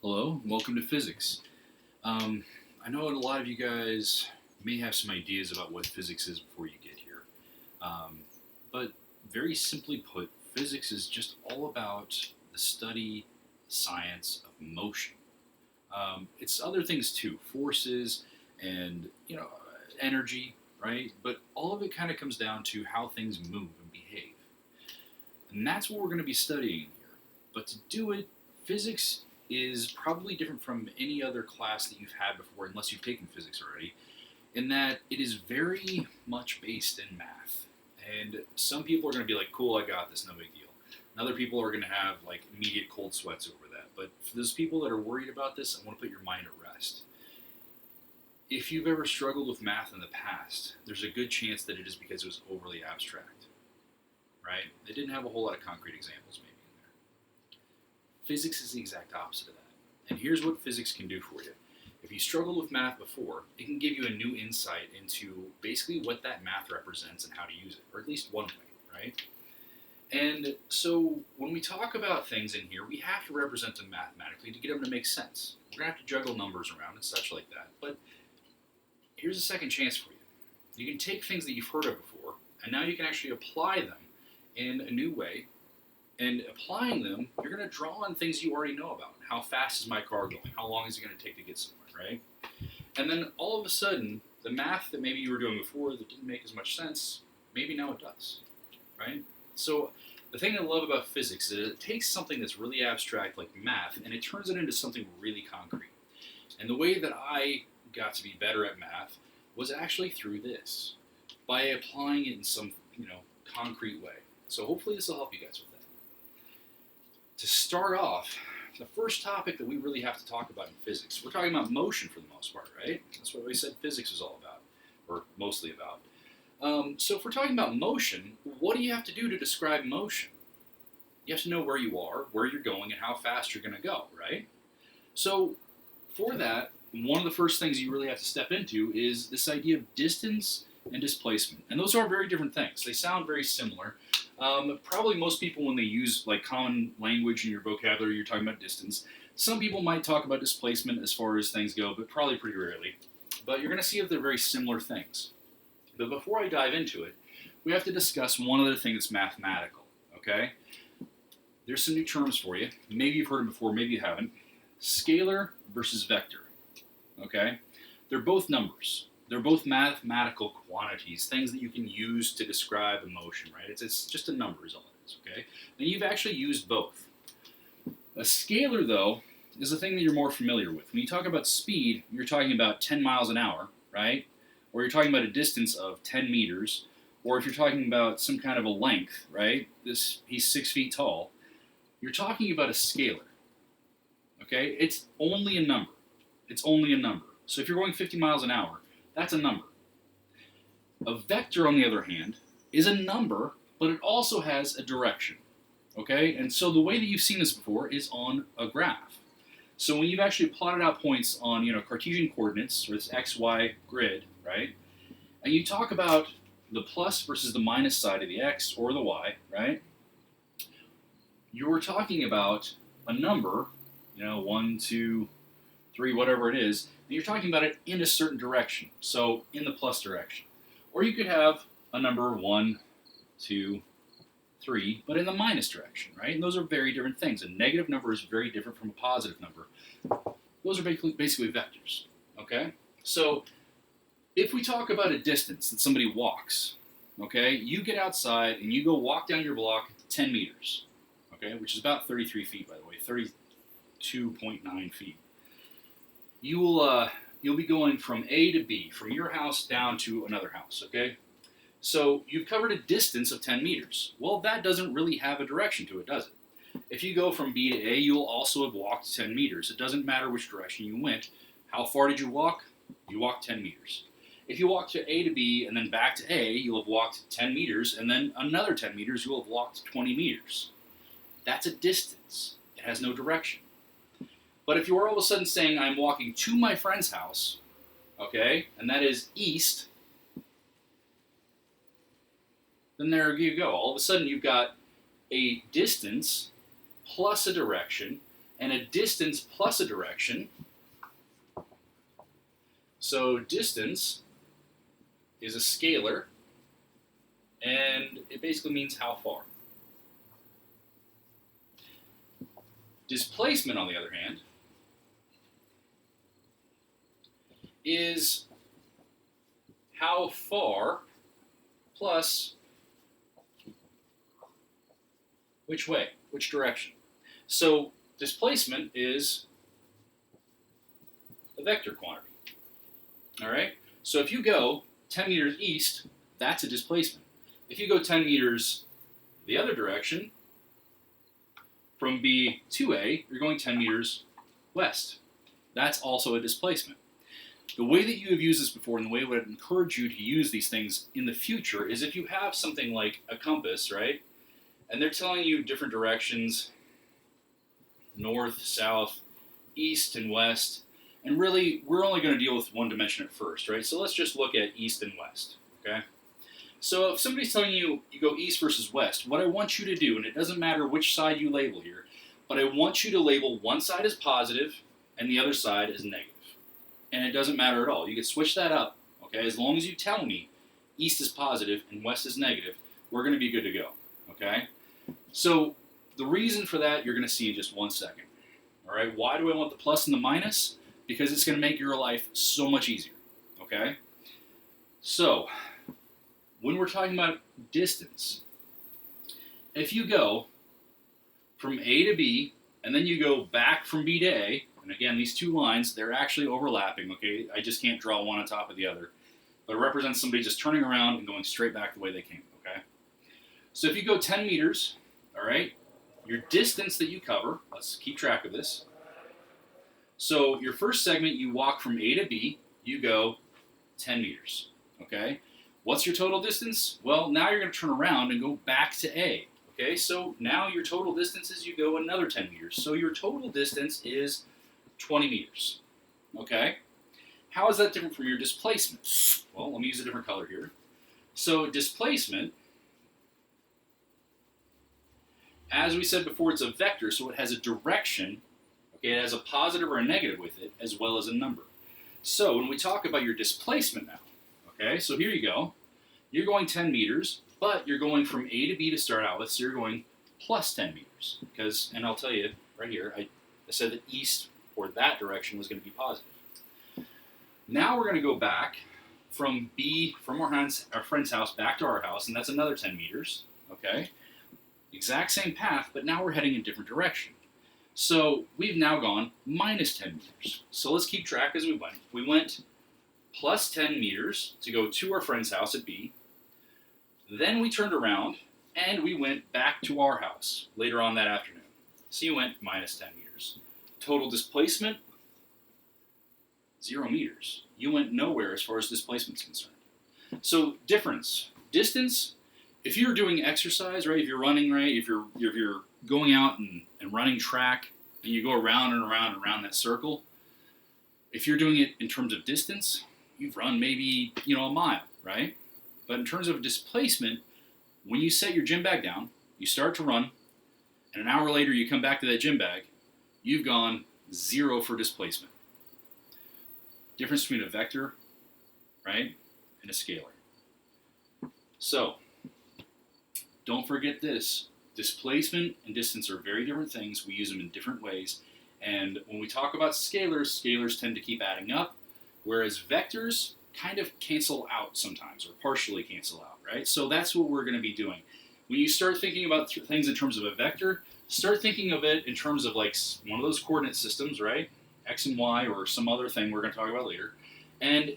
Hello, welcome to physics. I know a lot of you guys may have some ideas about what physics is before you get here. But very simply put, physics is just all about the study, science of motion. It's other things too, forces and energy, right? But all of it kind of comes down to how things move and behave. And that's what we're going to be studying here. But to do it, physics is probably different from any other class that you've had before, unless you've taken physics already, in that it is very much based in math. And some people are going to be like, cool, I got this, no big deal. And other people are going to have like immediate cold sweats over that. But for those people that are worried about this, I want to put your mind at rest. If you've ever struggled with math in the past, there's a good chance that it is because it was overly abstract, right? They didn't have a whole lot of concrete examples maybe in there. Physics is the exact opposite of that. And here's what physics can do for you. If you struggled with math before, it can give you a new insight into basically what that math represents and how to use it, or at least one way, right? And so when we talk about things in here, we have to represent them mathematically to get them to make sense. We're going to have to juggle numbers around and such like that. But here's a second chance for you. You can take things that you've heard of before, and now you can actually apply them in a new way. And applying them, you're going to draw on things you already know about. How fast is my car going? How long is it going to take to get somewhere, right? And then all of a sudden, the math that maybe you were doing before that didn't make as much sense, maybe now it does, right? So the thing I love about physics is it takes something that's really abstract like math and it turns it into something really concrete. And the way that I got to be better at math was actually through this, by applying it in some, concrete way. So hopefully this will help you guys with that. To start off, the first topic that we really have to talk about in physics, we're talking about motion for the most part, right? That's what we said physics is all about, or mostly about. So if we're talking about motion, what do you have to do to describe motion? You have to know where you are, where you're going, and how fast you're going to go, right? So for that, one of the first things you really have to step into is this idea of distance and displacement. And those are very different things. They sound very similar. Probably most people, when they use like common language in your vocabulary, you're talking about distance. Some people might talk about displacement as far as things go, but probably pretty rarely. But you're going to see that they're very similar things. But before I dive into it, we have to discuss one other thing that's mathematical, okay? There's some new terms for you. Maybe you've heard them before, maybe you haven't. Scalar versus vector, okay? They're both numbers. They're both mathematical quantities, things that you can use to describe a motion, right? It's just a number is all it is, okay? And you've actually used both. A scalar, though, is a thing that you're more familiar with. When you talk about speed, you're talking about 10 miles an hour, right? Or you're talking about a distance of 10 meters, or if you're talking about some kind of a length, right? He's 6 feet tall. You're talking about a scalar, okay? It's only a number. It's only a number. So if you're going 50 miles an hour, that's a number. A vector, on the other hand, is a number, but it also has a direction, okay? And so the way that you've seen this before is on a graph. So when you've actually plotted out points on, Cartesian coordinates, or this XY grid, right? And you talk about the plus versus the minus side of the X or the Y, right? You're talking about a number, 1, 2, 3, whatever it is, and you're talking about it in a certain direction, so in the plus direction. Or you could have a number 1, 2, 3, but in the minus direction, right? And those are very different things. A negative number is very different from a positive number. Those are basically vectors, okay? So if we talk about a distance that somebody walks, okay, you get outside and you go walk down your block 10 meters, okay, which is about 33 feet, by the way, 32.9 feet. You'll be going from A to B, from your house down to another house, okay? So you've covered a distance of 10 meters. Well, that doesn't really have a direction to it, does it? If you go from B to A, you'll also have walked 10 meters. It doesn't matter which direction you went. How far did you walk? You walked 10 meters. If you walk to A to B and then back to A, you'll have walked 10 meters, and then another 10 meters, you'll have walked 20 meters. That's a distance. It has no direction. But if you're all of a sudden saying, I'm walking to my friend's house, okay, and that is east, then there you go. All of a sudden you've got a distance plus a direction, and a distance plus a direction. So distance is a scalar, and it basically means how far. Displacement, on the other hand, is how far plus which way, which direction. So displacement is a vector quantity. All right? So if you go 10 meters east, that's a displacement. If you go 10 meters the other direction, from B to A, you're going 10 meters west. That's also a displacement. The way that you have used this before, and the way I would encourage you to use these things in the future, is if you have something like a compass, right? And they're telling you different directions, north, south, east, and west. And really, we're only going to deal with one dimension at first, right? So let's just look at east and west, okay? So if somebody's telling you you go east versus west, what I want you to do, and it doesn't matter which side you label here, but I want you to label one side as positive and the other side as negative. And it doesn't matter at all. You can switch that up, okay? As long as you tell me east is positive and west is negative, we're going to be good to go, okay? So the reason for that you're going to see in just 1 second, all right? Why do I want the plus and the minus? Because it's going to make your life so much easier, okay? So when we're talking about distance, if you go from A to B, and then you go back from B to A, and again, these two lines, they're actually overlapping, okay? I just can't draw one on top of the other. But it represents somebody just turning around and going straight back the way they came, okay? So if you go 10 meters, all right, your distance that you cover, let's keep track of this. So your first segment, you walk from A to B, you go 10 meters, okay? What's your total distance? Well, now you're going to turn around and go back to A, okay? So now your total distance is you go another 10 meters. So your total distance is 20 meters, okay? How is that different from your displacement? Well, let me use a different color here. So displacement, as we said before, it's a vector, so it has a direction. Okay, it has a positive or a negative with it, as well as a number. So when we talk about your displacement now, okay, so here you go. You're going 10 meters, but you're going from A to B to start out with, so you're going plus 10 meters. Because, and I'll tell you right here, I said that east or that direction was going to be positive. Now we're going to go back from B, from our friend's house back to our house, and that's another 10 meters, okay? Exact same path, but now we're heading in a different direction. So we've now gone minus 10 meters. So let's keep track as we went. We went plus 10 meters to go to our friend's house at B. Then we turned around and we went back to our house later on that afternoon. So you went minus 10 meters. Total displacement, 0 meters. You went nowhere as far as displacement is concerned. So difference, distance, if you're doing exercise, right, if you're running, right, if you're going out and running track and you go around and around and around that circle, if you're doing it in terms of distance, you've run maybe, a mile, right? But in terms of displacement, when you set your gym bag down, you start to run, and an hour later you come back to that gym bag, you've gone 0 for displacement. Difference between a vector, right, and a scalar. So, don't forget this. Displacement and distance are very different things. We use them in different ways. And when we talk about scalars, scalars tend to keep adding up, whereas vectors kind of cancel out sometimes, or partially cancel out, right? So that's what we're going to be doing. When you start thinking about things in terms of a vector, start thinking of it in terms of like one of those coordinate systems, right? X and Y, or some other thing we're going to talk about later. And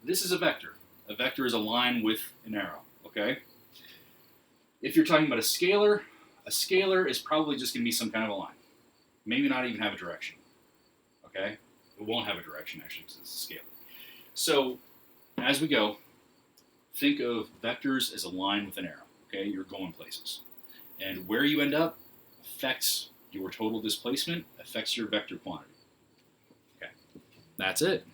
this is a vector. A vector is a line with an arrow, okay? If you're talking about a scalar is probably just going to be some kind of a line. Maybe not even have a direction, okay? It won't have a direction, actually, because it's a scalar. So, as we go, think of vectors as a line with an arrow, okay? You're going places. And where you end up affects your total displacement, affects your vector quantity. Okay, that's it.